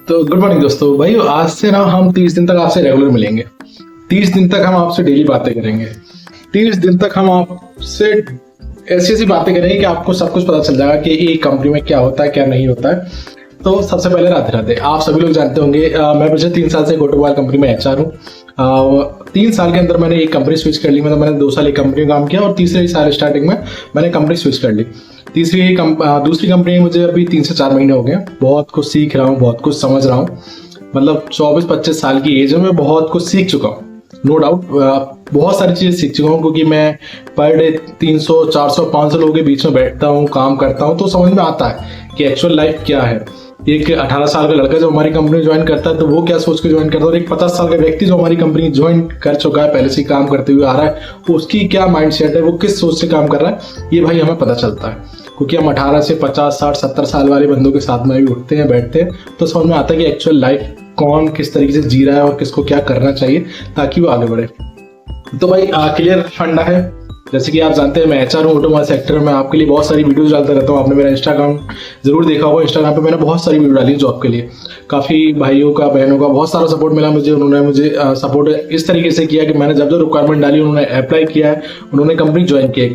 तो good morning दोस्तों। भाई आज से ना हम 30 दिन तक आपसे रेगुलर मिलेंगे। 30 दिन तक हम आपसे डेली बातें करेंगे। 30 दिन तक हम आपसे ऐसी ऐसी बातें करेंगे कि आपको सब कुछ पता चल जाएगा कि एक कंपनी में क्या होता है क्या नहीं होता है। तो सबसे पहले राधे राधे। आप सभी लोग जानते होंगे मैं पिछले 3 साल से गोटोमोबाइल कंपनी में एचआर हूँ। 3 साल के अंदर मैंने एक कंपनी स्विच कर ली। मतलब मैंने 2 साल एक कंपनी में काम किया और तीसरे साल स्टार्टिंग में मैंने कंपनी स्विच कर ली। दूसरी कंपनी में मुझे अभी 3 से 4 महीने हो गए। बहुत कुछ सीख रहा हूँ, बहुत कुछ समझ रहा हूँ। मतलब 24-25 साल की एज में मैं बहुत कुछ सीख चुका हूँ, नो डाउट। बहुत सारी चीज़ें सीख चुका हूँ क्योंकि मैं पर डे 300, 400, 500 लोगों के बीच में बैठता हूँ, काम करता हूँ, तो समझ में आता है कि एक्चुअल लाइफ क्या है। एक 18 साल का लड़का जो हमारी कंपनी ज्वाइन करता है तो वो क्या सोच के ज्वाइन करता है, और एक 50 साल का व्यक्ति जो हमारी कंपनी ज्वाइन कर चुका है, पहले से काम करते हुए आ रहा है, उसकी क्या माइंडसेट है, वो किस सोच से काम कर रहा है, ये भाई हमें पता चलता है। क्योंकि हम 18 से 50, 60, 70 साल वाले बंदों के साथ में भी उठते हैं, बैठते हैं, तो समझ में आता है कि एक्चुअल लाइफ कौन किस तरीके से जी रहा है और किसको क्या करना चाहिए ताकि वो आगे बढ़े। तो भाई क्लियर फंडा है। जैसे कि आप जानते हैं मैं एचआर हूँ ऑटोमोबाइल सेक्टर में। आपके लिए बहुत सारी वीडियोस डालता रहता हूँ। आपने मेरा इंस्टाग्राम जरूर देखा होगा। इंस्टाग्राम पे मैंने बहुत सारी वीडियो डाली जॉब के लिए। काफ़ी भाइयों का, बहनों का बहुत सारा सपोर्ट मिला मुझे। उन्होंने मुझे सपोर्ट इस तरीके से किया कि मैंने जब जब रिक्वायरमेंट डाली उन्होंने अप्लाई किया है, उन्होंने कंपनी ज्वाइन की।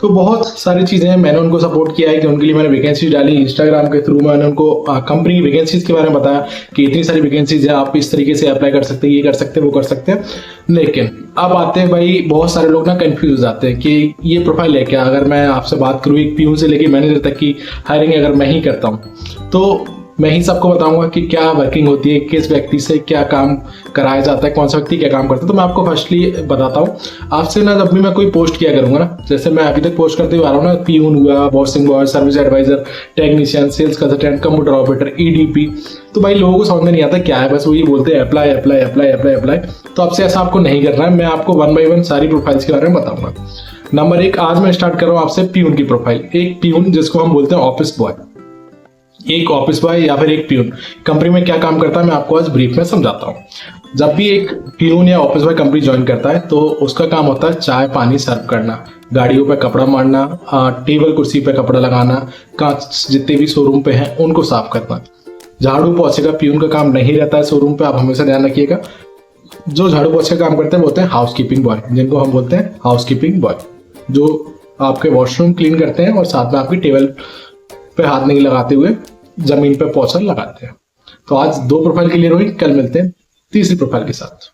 तो बहुत सारी चीज़ें हैं, मैंने उनको सपोर्ट किया है कि उनके लिए मैंने वैकेंसी डाली। इंस्टाग्राम के थ्रू मैंने उनको कंपनी की वैकेंसीज के बारे में बताया कि इतनी सारी वैकेंसीज है, आप इस तरीके से अप्लाई कर सकते हैं, ये कर सकते हैं, वो कर सकते हैं। लेकिन अब आते हैं भाई, बहुत सारे लोग ना कंफ्यूज हो जाते हैं कि ये प्रोफाइल लेके, अगर मैं आपसे बात करूँ एक पीयून से लेके मैनेजर तक की हायरिंग अगर मैं ही करता हूँ तो मैं ही सबको बताऊंगा कि क्या वर्किंग होती है, किस व्यक्ति से क्या काम कराया जाता है, कौन सा व्यक्ति क्या काम करता है। तो मैं आपको फर्स्टली बताता हूँ आपसे ना, जब भी मैं कोई पोस्ट किया करूंगा ना, जैसे मैं अभी तक पोस्ट करते हुए आ रहा हूँ ना, पीयून हुआ, washing boy, service advisor, technician, sales consultant, computer operator, EDP, तो भाई लोगों को समझ में नहीं आता क्या है, बस वो ये बोलते हैं apply apply apply apply apply. तो आपसे ऐसा आपको नहीं करना है। मैं आपको 1 by 1 सारी प्रोफाइल्स के बारे में बताऊंगा। नंबर 1, आज मैं स्टार्ट कर रहा हूँ आपसे पीयून की प्रोफाइल। एक पीयून जिसको हम बोलते हैं ऑफिस बॉय, एक ऑफिस बॉय या फिर एक पीयून कंपनी में क्या काम करता है मैं आपको आज ब्रीफ में समझाता हूँ। जब भी एक पीयून या ऑफिस बॉय कंपनी ज्वाइन करता है तो उसका काम होता है चाय पानी सर्व करना, गाड़ियों पे कपड़ा मारना, टेबल कुर्सी पे कपड़ा लगाना, कांच जितने भी शोरूम पे हैं उनको साफ करना। झाड़ू पोछे का पीयून का काम नहीं रहता है शोरूम पे, आप हमेशा ध्यान रखिएगा। जो झाड़ू पोछे का काम करते हैं वो होते हैं हाउस कीपिंग बॉय, जिनको हम बोलते हैं हाउस कीपिंग बॉय, जो आपके वॉशरूम क्लीन करते हैं और साथ में आपकी टेबल पे हाथ नहीं लगाते हुए जमीन पे पोछा लगाते हैं। तो आज 2 प्रोफाइल क्लियर हुई, कल मिलते हैं तीसरी प्रोफाइल के साथ।